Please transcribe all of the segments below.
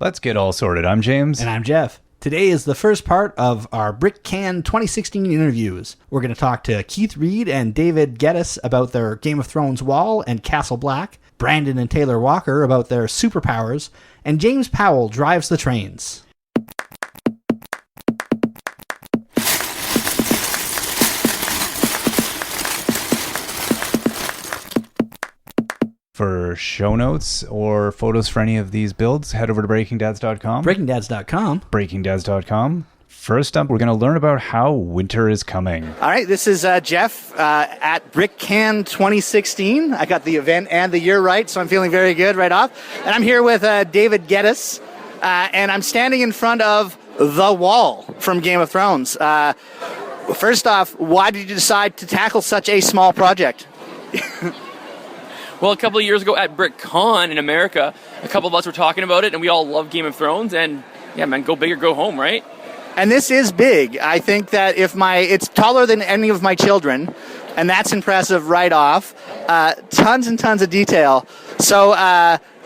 Let's get all sorted. I'm James. And I'm Jeff. Today is the first part of our BrickCan 2016 interviews. We're going to talk to Keith Reed and David Guedes about their Game of Thrones wall and Castle Black, Brandon and Taylor Walker about their superpowers, and James Powel drives the trains. For show notes or photos for any of these builds, head over to breakingdads.com. breakingdads.com. breakingdads.com. First up, we're going to learn about how winter is coming. All right, this is Jeff at BrickCan 2016. I got the event and the year right, so I'm feeling very good right off. And I'm here with David Guedes, and I'm standing in front of the wall from Game of Thrones. First off, why did you decide to tackle such a small project? Well, a couple of years ago at BrickCan in America, a couple of us were talking about it, and we all love Game of Thrones, and yeah, man, go big or go home, right? And this is big. I think that it's taller than any of my children, and that's impressive right off. Tons and tons of detail. So,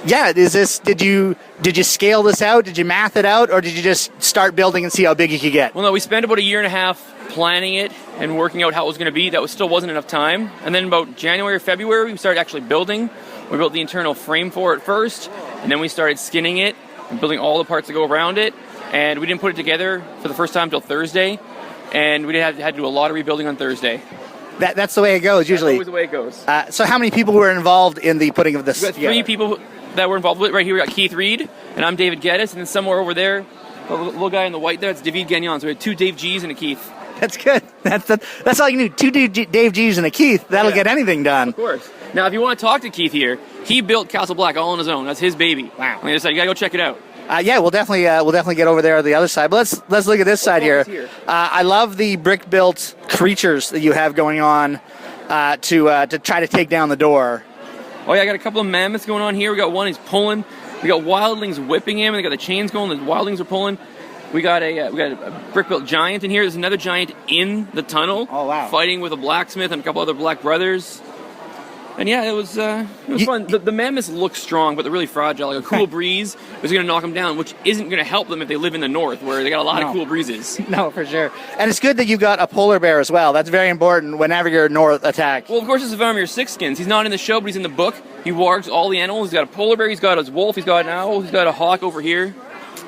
did you scale this out? Did you math it out, or did you just start building and see how big you could get? Well, no, we spent about a year and a half planning it and working out how it was going to be. That still wasn't enough time. And then about January or February, we started actually building. We built the internal frame for it first, and then we started skinning it and building all the parts that go around it. And we didn't put it together for the first time until Thursday, and we had to do a lot of rebuilding on Thursday. That's the way it goes, usually. That's always the way it goes. So how many people were involved in the putting of this together? Three people that were involved with it. Right here we got Keith Reed, and I'm David Guedes, and then somewhere over there, the little guy in the white there, it's David Gagnon. So we had two Dave G's and a Keith. That's good. That's all you need. Two Dave G's and a Keith. That'll get anything done. Of course. Now, if you want to talk to Keith here, he built Castle Black all on his own. That's his baby. Wow. And I decided, you gotta go check it out. We'll definitely get over there on the other side. But let's look at this side here. I love the brick built creatures that you have going on to try to take down the door. Oh yeah, I got a couple of mammoths going on here. We got one he's pulling. We got wildlings whipping him, and they got the chains going. The wildlings are pulling. We got a brick built giant in here. There's another giant in the tunnel. Oh wow! Fighting with a blacksmith and a couple other black brothers. And yeah, it was fun. The mammoths look strong, but they're really fragile. Like a cool breeze is going to knock them down, which isn't going to help them if they live in the north, where they got a lot of cool breezes. No, for sure. And it's good that you've got a polar bear as well. That's very important whenever you're north attacked. Well, of course, it's Varmir Sixskins. He's not in the show, but he's in the book. He wargs all the animals. He's got a polar bear. He's got his wolf. He's got an owl. He's got a hawk over here.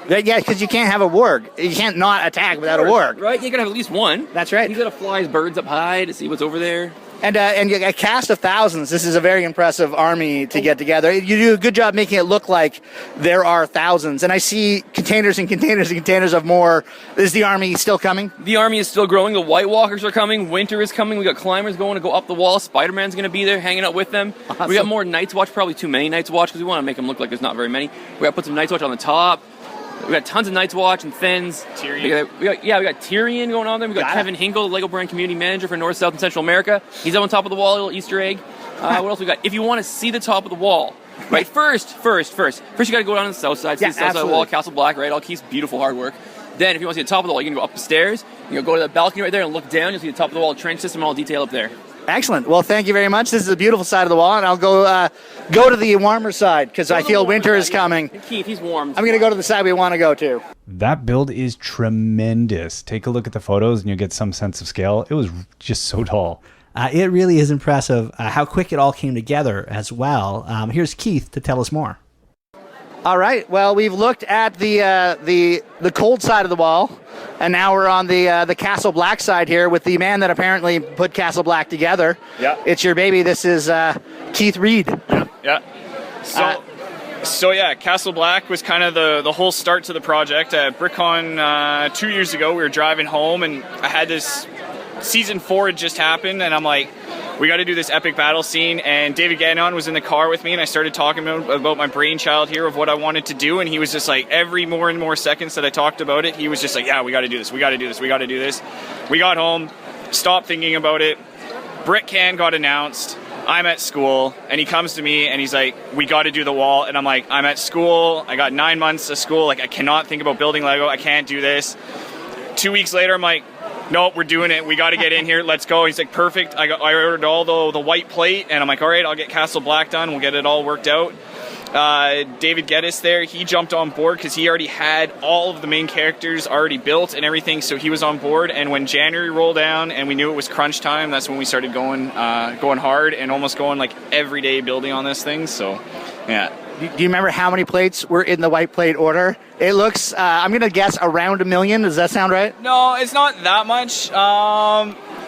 Yeah, because you can't have a warg. You can't not attack without a warg. Right? You got to have at least one. That's right. He's got to fly his birds up high to see what's over there. And a cast of thousands. This is a very impressive army to get together. You do a good job making it look like there are thousands. And I see containers and containers and containers of more. Is the army still coming? The army is still growing. The White Walkers are coming. Winter is coming. We got climbers going to go up the wall. Spider-Man's going to be there hanging out with them. Awesome. We got more Night's Watch, probably too many Night's Watch, because we want to make them look like there's not very many. We got to put some Night's Watch on the top. We got tons of Night's Watch and Thins. Tyrion. We got Tyrion going on there. We got Kevin Hinkle, the Lego brand community manager for North, South, and Central America. He's up on top of the wall, a little Easter egg. What else we got? If you want to see the top of the wall, right? First, you got to go down to the south side, see the south side of the wall, Castle Black, right? All Keith's beautiful hard work. Then, if you want to see the top of the wall, you can go up the stairs. You can go to the balcony right there and look down. You'll see the top of the wall, trench system, all detail up there. Excellent. Well, thank you very much. This is a beautiful side of the wall, and I'll go to the warmer side because I feel winter is coming. And Keith, he's warm. I'm going to go to the side we want to go to. That build is tremendous. Take a look at the photos and you'll get some sense of scale. It was just so tall. It really is impressive how quick it all came together as well. Here's Keith to tell us more. All right. Well, we've looked at the cold side of the wall, and now we're on the Castle Black side here with the man that apparently put Castle Black together. Yeah. It's your baby. This is Keith Reed. Yeah. So Castle Black was kind of the whole start to the project. At BrickCan 2 years ago, we were driving home, and I had this season 4 had just happened, and I'm like, we got to do this epic battle scene. And David Gagnon was in the car with me, and I started talking about my brainchild here of what I wanted to do. And he was just like, every more and more seconds that I talked about it, he was just like, yeah, we got to do this. We got to do this. We got to do this. We got home, stopped thinking about it. BrickCan got announced. I'm at school, and he comes to me and he's like, we got to do the wall. And I'm like, I'm at school. I got 9 months of school. Like, I cannot think about building Lego. I can't do this. 2 weeks later, I'm like, nope, we're doing it. We got to get in here. Let's go. He's like, perfect. I ordered all the white plate, and I'm like, all right, I'll get Castle Black done. We'll get it all worked out. David Guedes there, he jumped on board because he already had all of the main characters already built and everything, so he was on board. And when January rolled down and we knew it was crunch time, that's when we started going hard and almost going like every day building on this thing. So, yeah. Do you remember how many plates were in the white plate order? It looks, I'm going to guess, around 1 million. Does that sound right? No, it's not that much.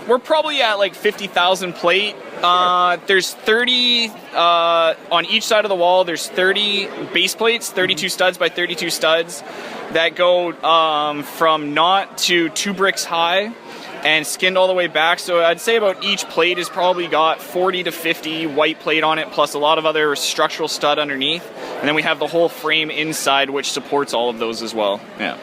We're probably at like 50,000 plate. There's 30 on each side of the wall. There's 30 base plates, 32 studs by 32 studs that go from knot to 2 bricks high and skinned all the way back. So I'd say about each plate has probably got 40 to 50 white plate on it, plus a lot of other structural stud underneath. And then we have the whole frame inside, which supports all of those as well. Yeah.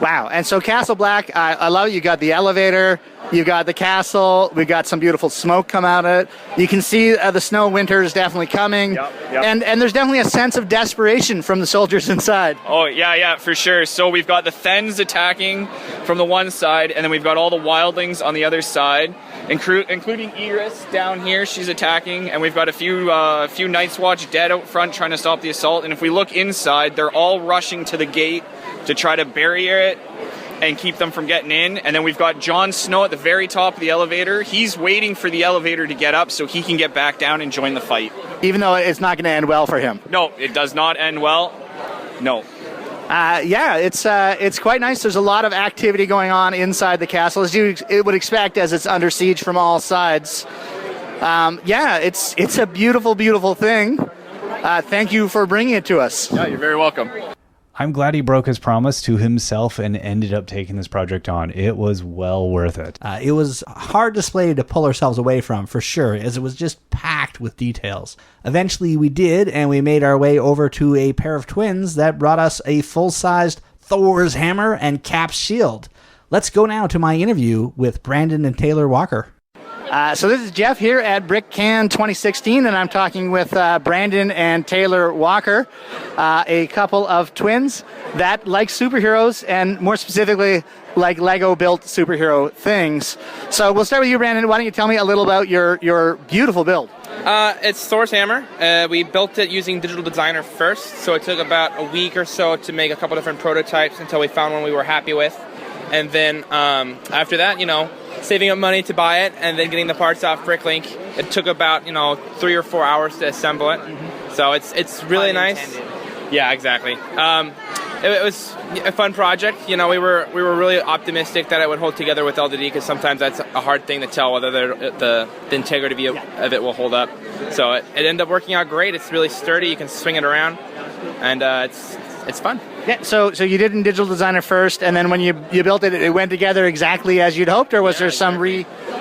Wow. And so Castle Black, I love it. You got the elevator, you got the castle, we got some beautiful smoke come out of it. You can see the snow winter is definitely coming. Yep. And there's definitely a sense of desperation from the soldiers inside. Oh, yeah, for sure. So we've got the Thens attacking from the one side, and then we've got all the wildlings on the other side, including Iris down here. She's attacking, and we've got a few Night's Watch dead out front trying to stop the assault. And if we look inside, they're all rushing to the gate to try to barrier it and keep them from getting in. And then we've got Jon Snow at the very top of the elevator. He's waiting for the elevator to get up so he can get back down and join the fight. Even though it's not going to end well for him. No, it does not end well. No. It's quite nice. There's a lot of activity going on inside the castle, as you would expect, as it's under siege from all sides. It's a beautiful, beautiful thing. Thank you for bringing it to us. Yeah, you're very welcome. I'm glad he broke his promise to himself and ended up taking this project on. It was well worth it. It was a hard display to pull ourselves away from, for sure, as it was just packed with details. Eventually we did, and we made our way over to a pair of twins that brought us a full-sized Thor's hammer and Cap's shield. Let's go now to my interview with Brandon and Taylor Walker. So this is Jeff here at BrickCan 2016, and I'm talking with Brandon and Taylor Walker, a couple of twins that like superheroes, and more specifically, like Lego-built superhero things. So we'll start with you, Brandon. Why don't you tell me a little about your beautiful build? It's Thor's hammer. We built it using Digital Designer first, so it took about a week or so to make a couple different prototypes until we found one we were happy with. And then after that, saving up money to buy it and then getting the parts off BrickLink, it took about 3 or 4 hours to assemble it. Mm-hmm. So it's really nice. Yeah, exactly. It was a fun project. We were really optimistic that it would hold together with LDD, because sometimes that's a hard thing to tell whether the integrity of it will hold up. So it ended up working out great. It's really sturdy. You can swing it around, and it's fun. Yeah. So you did in Digital Designer first, and then when you built it, it went together exactly as you'd hoped, or was there some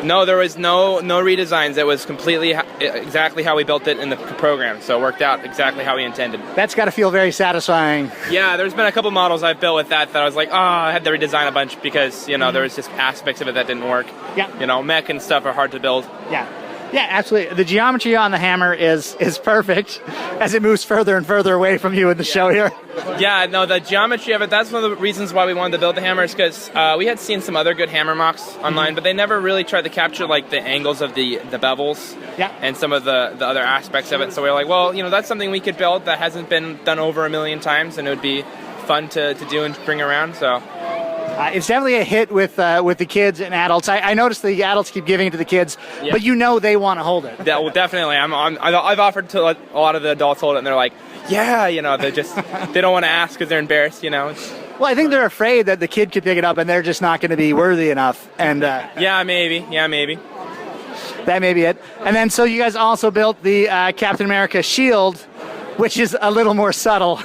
No, there was no redesigns. It was completely exactly how we built it in the program, so it worked out exactly how we intended. That's got to feel very satisfying. Yeah, there's been a couple models I've built with that I was like, I had to redesign a bunch because, there was just aspects of it that didn't work. Yeah. Mech and stuff are hard to build. Yeah. Yeah, absolutely. The geometry on the hammer is perfect as it moves further and further away from you in the show here. Yeah, no, the geometry of it, that's one of the reasons why we wanted to build the hammer, is because we had seen some other good hammer mocks online, but they never really tried to capture the angles of the bevels and some of the other aspects of it. So we were like, well, that's something we could build that hasn't been done over 1 million times, and it would be fun to do and bring around. So it's definitely a hit with the kids and adults. I noticed the adults keep giving it to the kids, but they want to hold it. Yeah, well, definitely. I've offered to let a lot of the adults hold it, and they're like, yeah, they don't want to ask because they're embarrassed, Well, I think they're afraid that the kid could pick it up and they're just not going to be worthy enough. And yeah, maybe. That may be it. And then so you guys also built the Captain America shield, which is a little more subtle.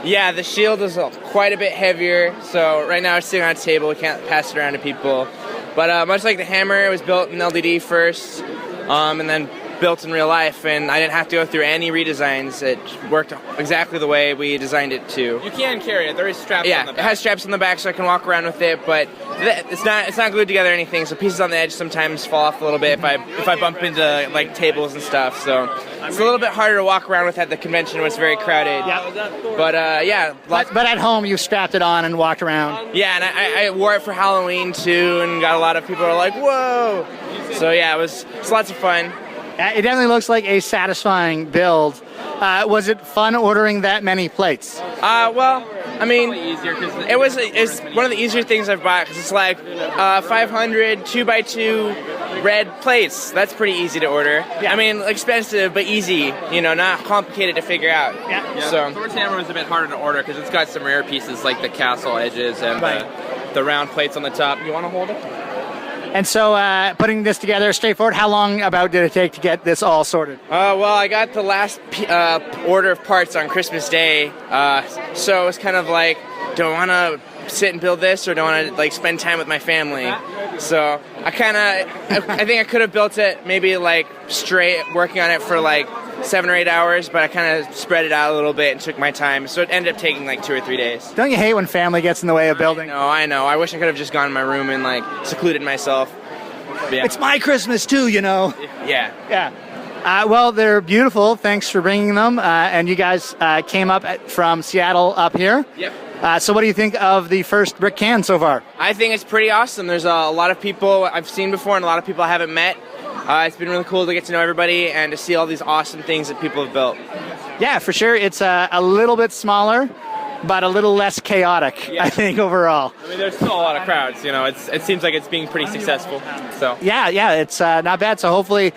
Yeah, the shield is quite a bit heavier, so right now it's sitting on a table. We can't pass it around to people. But much like the hammer, it was built in LDD first, and then built in real life, and I didn't have to go through any redesigns. It worked exactly the way we designed it to. You can carry it. There is straps on the back. Yeah, it has straps on the back so I can walk around with it, but it's not glued together or anything, so pieces on the edge sometimes fall off a little bit if I bump into tables and stuff. So it's a little bit harder to walk around with at the convention when it's very crowded. Yeah. But but at home you strapped it on and walked around. Yeah, and I wore it for Halloween too, and got a lot of people who are like, whoa. So yeah, it's lots of fun. It definitely looks like a satisfying build. Was it fun ordering that many plates? Well, I mean, easier 'cause it's one of the easier things I've bought because it's like 500 2x2 red plates. That's pretty easy to order. Yeah. I mean, expensive but easy. You know, not complicated to figure out. Yeah. So Thor's hammer was a bit harder to order because it's got some rare pieces like the castle edges and the round plates on the top. You want to hold it? And so putting this together straightforward, how long about did it take to get this all sorted? well, I got the last order of parts on Christmas Day, so it's kind of like, do I want to sit and build this, or do I want to like spend time with my family? So I think I could have built it maybe like straight, working on it for like 7 or 8 hours, but I kind of spread it out a little bit and took my time, so it ended up taking like 2 or 3 days. Don't you hate when family gets in the way of building? I know. I wish I could have just gone in my room and like secluded myself. But yeah. It's my Christmas too, you know. Yeah. Yeah. Well, they're beautiful. Thanks for bringing them. And you guys came up from Seattle up here. Yep. So what do you think of the first BrickCan so far? I think it's pretty awesome. There's a lot of people I've seen before and a lot of people I haven't met. It's been really cool to get to know everybody and to see all these awesome things that people have built. Yeah, for sure. It's a little bit smaller, but a little less chaotic, Yeah. I think, overall. I mean, there's still a lot of crowds. You know, it seems like it's being pretty successful. So Yeah, it's not bad. So hopefully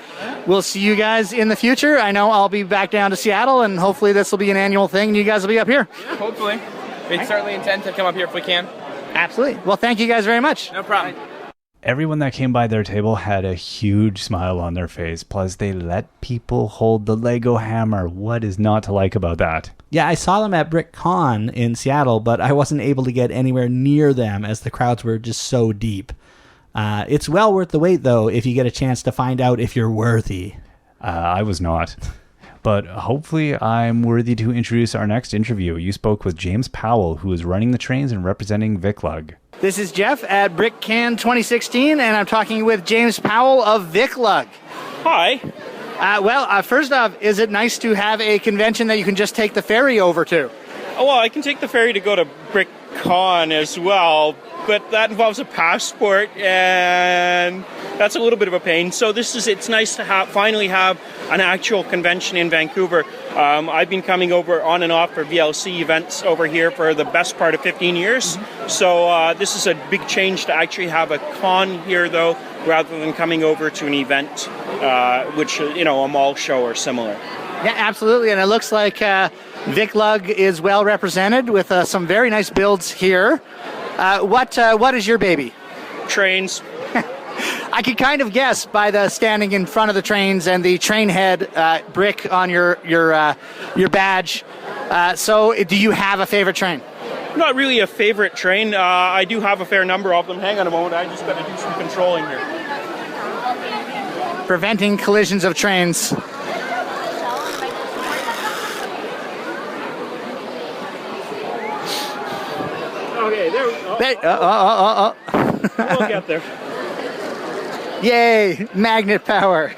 we'll see you guys in the future. I know I'll be back down to Seattle, and hopefully this will be an annual thing, and you guys will be up here. yeah, hopefully, we certainly intend to come up here if we can. Absolutely. Well, thank you guys very much. No problem. Everyone that came by their table had a huge smile on their face. Plus, they let people hold the Lego hammer. What is not to like about that? Yeah, I saw them at BrickCan in Seattle, but I wasn't able to get anywhere near them as the crowds were just so deep. It's well worth the wait, though, if you get a chance to find out if you're worthy. I was not. But hopefully I'm worthy to introduce our next interview. You spoke with James Powell, who is running the trains and representing VicLug. This is Jeff at BrickCan 2016, and I'm talking with James Powell of VicLug. Hi. First off, is it nice to have a convention that you can just take the ferry over to? Oh, well, I can take the ferry to go to BrickCan as well, but that involves a passport, and that's a little bit of a pain. So it's nice to finally have an actual convention in Vancouver. I've been coming over on and off for VLC events over here for the best part of 15 years. So this is a big change to actually have a con here, though, rather than coming over to an event, which, a mall show or similar. Yeah, absolutely. And it looks like VicLug is well represented with some very nice builds here. What is your baby? Trains. I could kind of guess by the standing in front of the trains and the train head brick on your badge. So do you have a favorite train? Not really a favorite train. I do have a fair number of them. Hang on a moment. I just got to do some controlling here. Preventing collisions of trains. Okay, there we go. We'll get there. Yay, magnet power.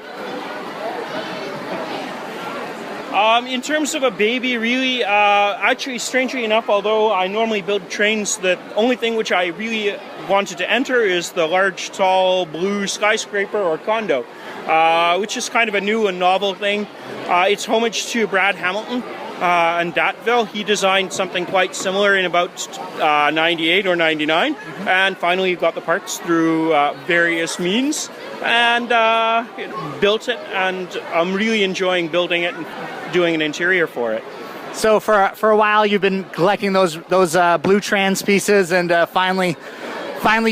In terms of a baby, really, actually, strangely enough, although I normally build trains, the only thing which I really wanted to enter is the large, tall, blue skyscraper or condo, which is kind of a new and novel thing. It's homage to Brad Hamilton in Datville. He designed something quite similar in about 98 or 99, and finally got the parts through various means and built it, and I'm really enjoying building it and doing an interior for it. So for a while you've been collecting those blue trans pieces, and finally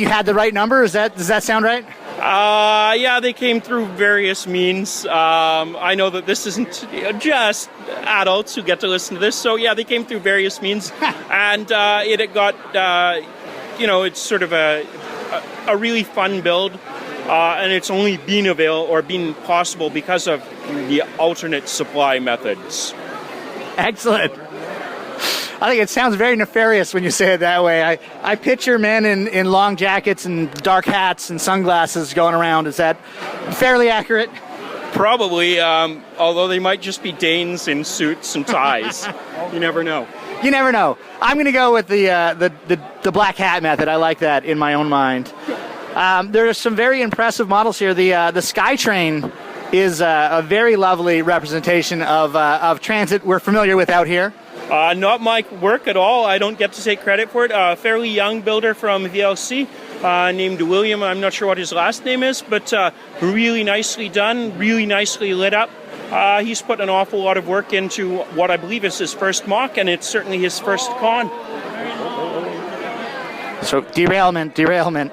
you had the right number. Does that sound right? Yeah, they came through various means. I know that this isn't just adults who get to listen to this, so yeah, they came through various means, and it got, it's sort of a really fun build, and it's only been possible because of the alternate supply methods. Excellent. I think it sounds very nefarious when you say it that way. I picture men in long jackets and dark hats and sunglasses going around. Is that fairly accurate? Probably, although they might just be Danes in suits and ties. You never know. You never know. I'm going to go with the black hat method. I like that in my own mind. There are some very impressive models here. The SkyTrain is a very lovely representation of transit we're familiar with out here. Not my work at all. I don't get to take credit for it. A fairly young builder from VLC named William. I'm not sure what his last name is, but really nicely done, really nicely lit up. He's put an awful lot of work into what I believe is his first mock, and it's certainly his first con. So derailment. Okay.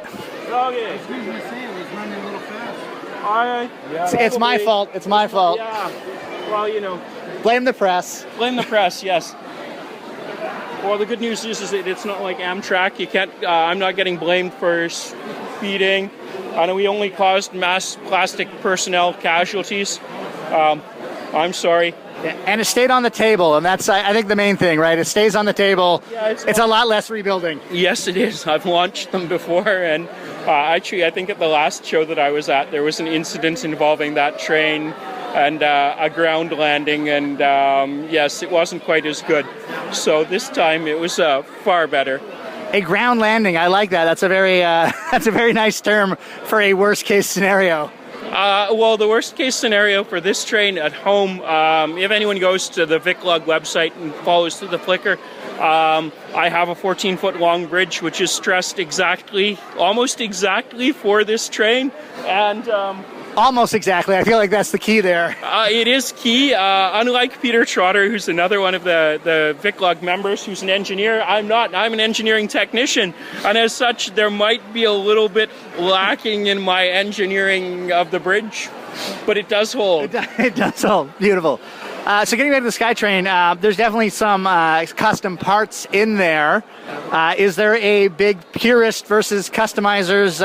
It's my fault. It's my fault. Yeah. Well, you know. Blame the press. Blame the press, yes. Well, the good news is that it's not like Amtrak. You can't. I'm not getting blamed for speeding. I know we only caused mass plastic personnel casualties. I'm sorry. Yeah, and it stayed on the table, and that's, I think, the main thing, right? It stays on the table. Yeah, it's a lot less rebuilding. Yes, it is. I've launched them before, and actually, I think at the last show that I was at, there was an incident involving that train and a ground landing, and yes, it wasn't quite as good. So this time, it was far better. A ground landing, I like that. That's a very that's a very nice term for a worst case scenario. Well, the worst case scenario for this train at home, if anyone goes to the VicLug website and follows through the Flickr, I have a 14-foot long bridge which is stressed almost exactly for this train, and almost exactly. I feel like that's the key there. It is key. Unlike Peter Trotter, who's another one of the VicLug members, who's an engineer, I'm not. I'm an engineering technician, and as such, there might be a little bit lacking in my engineering of the bridge, but it does hold. It does hold. Beautiful. So getting back to the SkyTrain, there's definitely some custom parts in there. Is there a big purist versus customizers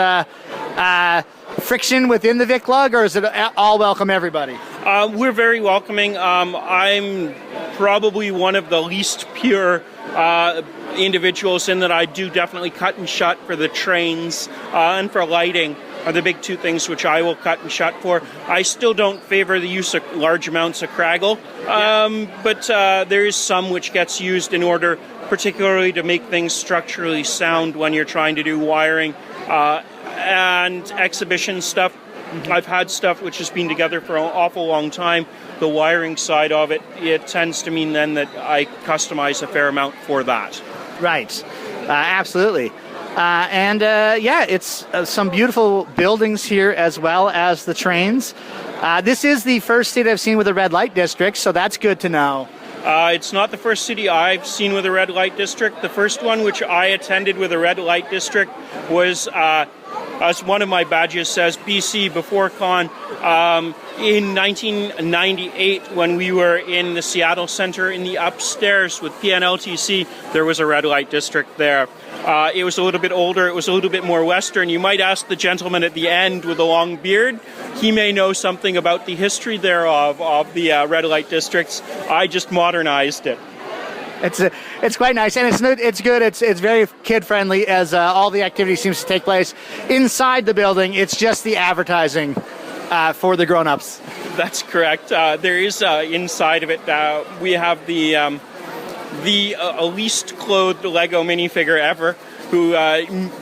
friction within the VicLug, or is it all welcome everybody? We're very welcoming. I'm probably one of the least pure individuals in that I do definitely cut and shut for the trains and for lighting are the big two things which I will cut and shut for. I still don't favor the use of large amounts of craggle, but there is some which gets used in order particularly to make things structurally sound when you're trying to do wiring and exhibition stuff. I've had stuff which has been together for an awful long time. The wiring side of it, it tends to mean then that I customize a fair amount for that. Right. Absolutely. It's some beautiful buildings here as well as the trains. This is the first city I've seen with a red light district, so that's good to know. It's not the first city I've seen with a red light district. The first one which I attended with a red light district was, as one of my badges says, BC before Con. In 1998, when we were in the Seattle Center in the upstairs with PNLTC, there was a red light district there. It was a little bit older. It was a little bit more Western. You might ask the gentleman at the end with the long beard. He may know something about the history thereof of the red light districts. I just modernized it. It's quite nice, and it's good. It's very kid friendly as all the activity seems to take place inside the building. It's just the advertising for the grown-ups. That's correct. There is inside of it. We have the least clothed Lego minifigure ever, who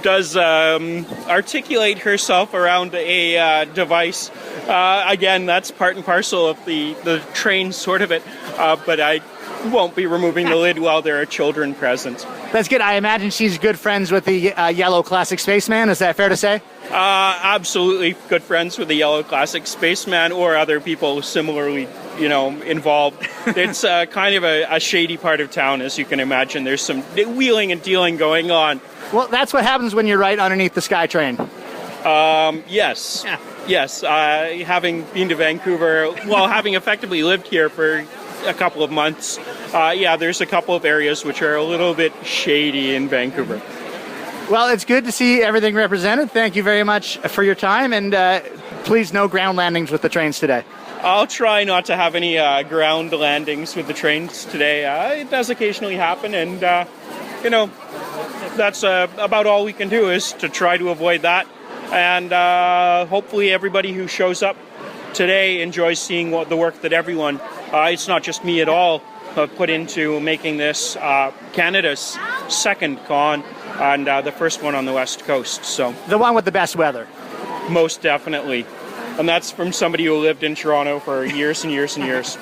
does articulate herself around a device. Again, that's part and parcel of the train sort of it, but I won't be removing the lid while there are children present. That's good. I imagine she's good friends with the yellow classic spaceman. Is that fair to say? Absolutely good friends with the yellow classic spaceman or other people similarly, involved. It's kind of a shady part of town, as you can imagine. There's some wheeling and dealing going on. Well, that's what happens when you're right underneath the SkyTrain. Yes. Yeah. Yes. Having been to Vancouver, having effectively lived here for a couple of months, there's a couple of areas which are a little bit shady in Vancouver. Well, it's good to see everything represented. Thank you very much for your time, and please no ground landings with the trains today. I'll try not to have any ground landings with the trains today. It does occasionally happen, and that's about all we can do is to try to avoid that. And hopefully everybody who shows up today enjoys seeing the work that everyone, it's not just me at all, have put into making this Canada's second con and the first one on the West Coast. So the one with the best weather. Most definitely. And that's from somebody who lived in Toronto for years and years and years.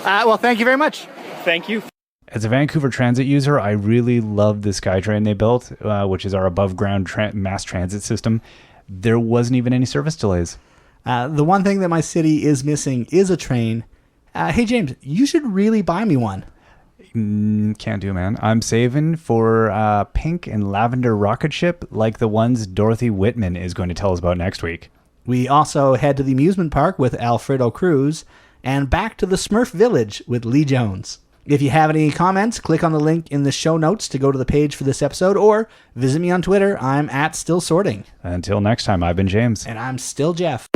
Well, thank you very much. Thank you. As a Vancouver Transit user, I really love the SkyTrain they built, which is our above-ground mass transit system. There wasn't even any service delays. The one thing that my city is missing is a train. Hey, James, you should really buy me one. Can't do, man. I'm saving for a pink and lavender rocket ship like the ones Dorothy Whitman is going to tell us about next week. We also head to the amusement park with Alfredo Cruz and back to the Smurf Village with Lee Jones. If you have any comments, click on the link in the show notes to go to the page for this episode, or visit me on Twitter. I'm @StillSorting. Until next time, I've been James. And I'm still Jeff.